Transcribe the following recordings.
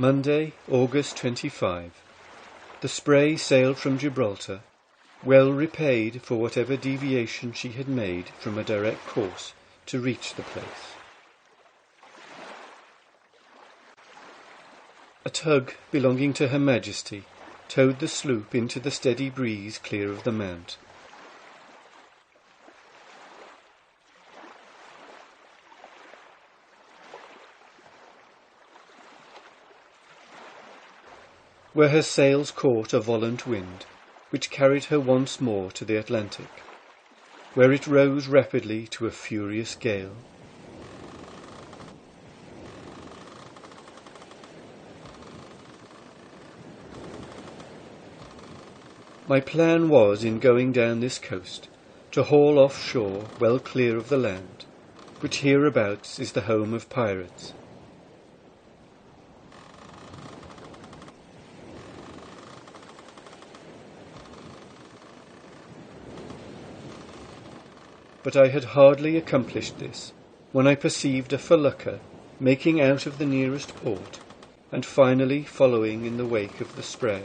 Monday, August 25. The Spray sailed from Gibraltar, well repaid for whatever deviation she had made from a direct course to reach the place. A tug belonging to Her Majesty towed the sloop into the steady breeze clear of the mount. Where her sails caught a volant wind, which carried her once more to the Atlantic, where it rose rapidly to a furious gale. My plan was, in going down this coast, to haul off shore well clear of the land, which hereabouts is the home of pirates. But I had hardly accomplished this when I perceived a felucca making out of the nearest port and finally following in the wake of the Spray.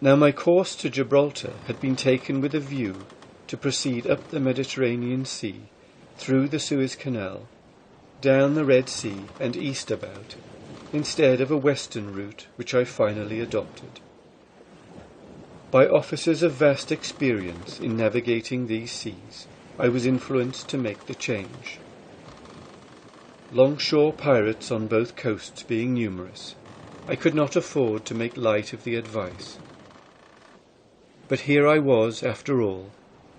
Now my course to Gibraltar had been taken with a view to proceed up the Mediterranean Sea, through the Suez Canal, down the Red Sea and east about, instead of a western route which I finally adopted. By officers of vast experience in navigating these seas, I was influenced to make the change. Longshore pirates on both coasts being numerous, I could not afford to make light of the advice. But here I was, after all,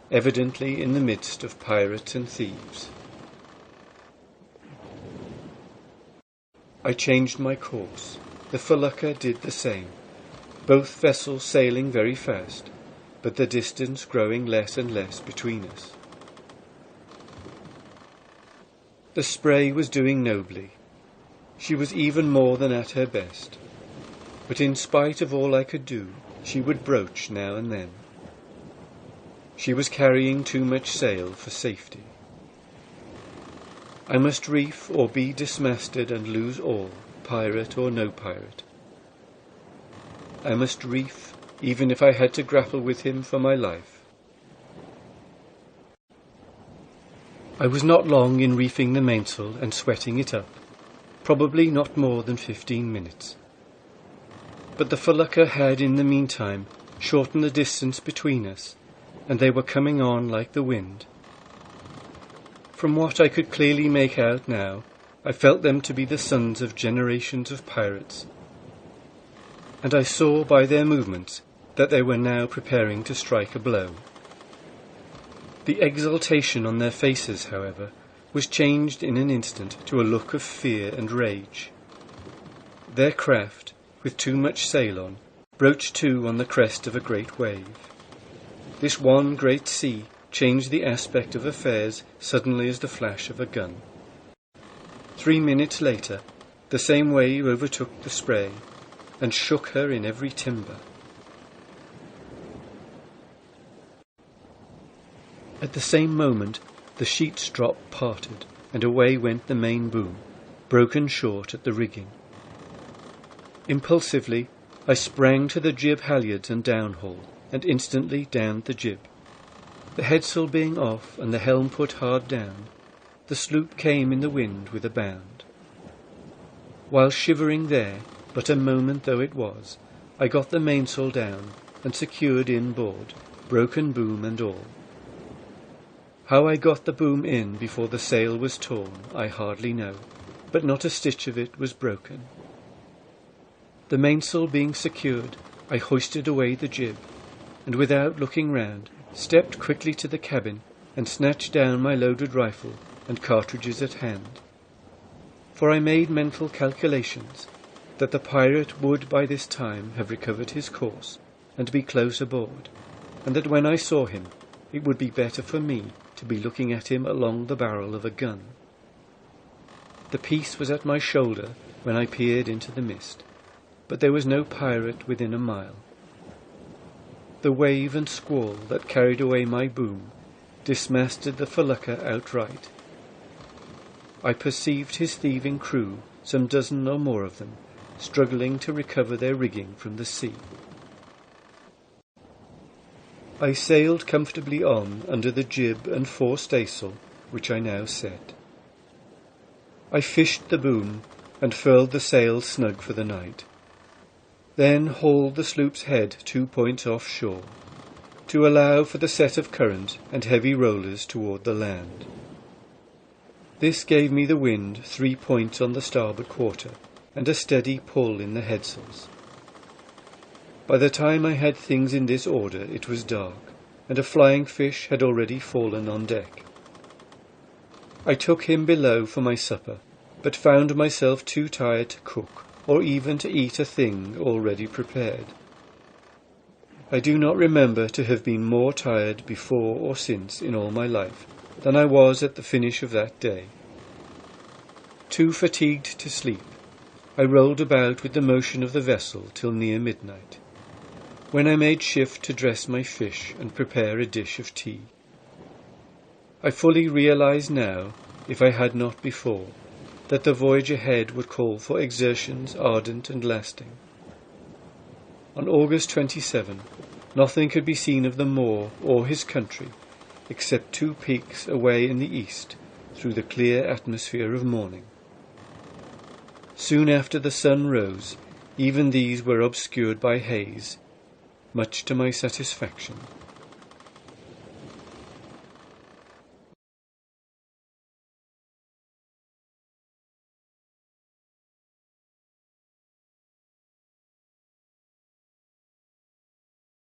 evidently in the midst of pirates and thieves. I changed my course. The felucca did the same. Both vessels sailing very fast, but the distance growing less and less between us. The Spray was doing nobly. She was even more than at her best, but in spite of all I could do, she would broach now and then. She was carrying too much sail for safety. I must reef or be dismasted and lose all, pirate or no pirate. I must reef, even if I had to grapple with him for my life. I was not long in reefing the mainsail and sweating it up, probably not more than 15 minutes. But the felucca had in the meantime shortened the distance between us, and they were coming on like the wind. From what I could clearly make out now, I felt them to be the sons of generations of pirates, and I saw by their movements that they were now preparing to strike a blow. The exultation on their faces, however, was changed in an instant to a look of fear and rage. Their craft, with too much sail on, broached to on the crest of a great wave. This one great sea changed the aspect of affairs suddenly as the flash of a gun. 3 minutes later, the same wave overtook the Spray, and shook her in every timber. At the same moment the sheets drop parted, and away went the main boom, broken short at the rigging. Impulsively I sprang to the jib halyards and downhaul, and instantly downed the jib. The headsail being off and the helm put hard down, the sloop came in the wind with a bound. While shivering there, but a moment though it was, I got the mainsail down and secured inboard, broken boom and all. How I got the boom in before the sail was torn, I hardly know, but not a stitch of it was broken. The mainsail being secured, I hoisted away the jib, and without looking round, stepped quickly to the cabin and snatched down my loaded rifle and cartridges at hand. For I made mental calculations that the pirate would by this time have recovered his course and be close aboard, and that when I saw him it would be better for me to be looking at him along the barrel of a gun. The piece was at my shoulder when I peered into the mist, but there was no pirate within a mile. The wave and squall that carried away my boom dismasted the felucca outright. I perceived his thieving crew, some dozen or more of them, struggling to recover their rigging from the sea. I sailed comfortably on under the jib and fore staysail, which I now set. I fished the boom and furled the sail snug for the night, then hauled the sloop's head 2 points offshore, to allow for the set of current and heavy rollers toward the land. This gave me the wind 3 points on the starboard quarter, and a steady pull in the headsails. By the time I had things in this order it was dark, and a flying fish had already fallen on deck. I took him below for my supper, but found myself too tired to cook, or even to eat a thing already prepared. I do not remember to have been more tired before or since in all my life than I was at the finish of that day. Too fatigued to sleep, I rolled about with the motion of the vessel till near midnight, when I made shift to dress my fish and prepare a dish of tea. I fully realized now, if I had not before, that the voyage ahead would call for exertions ardent and lasting. On August 27, nothing could be seen of the Moor or his country, except 2 peaks away in the east through the clear atmosphere of morning. Soon after the sun rose, even these were obscured by haze, much to my satisfaction.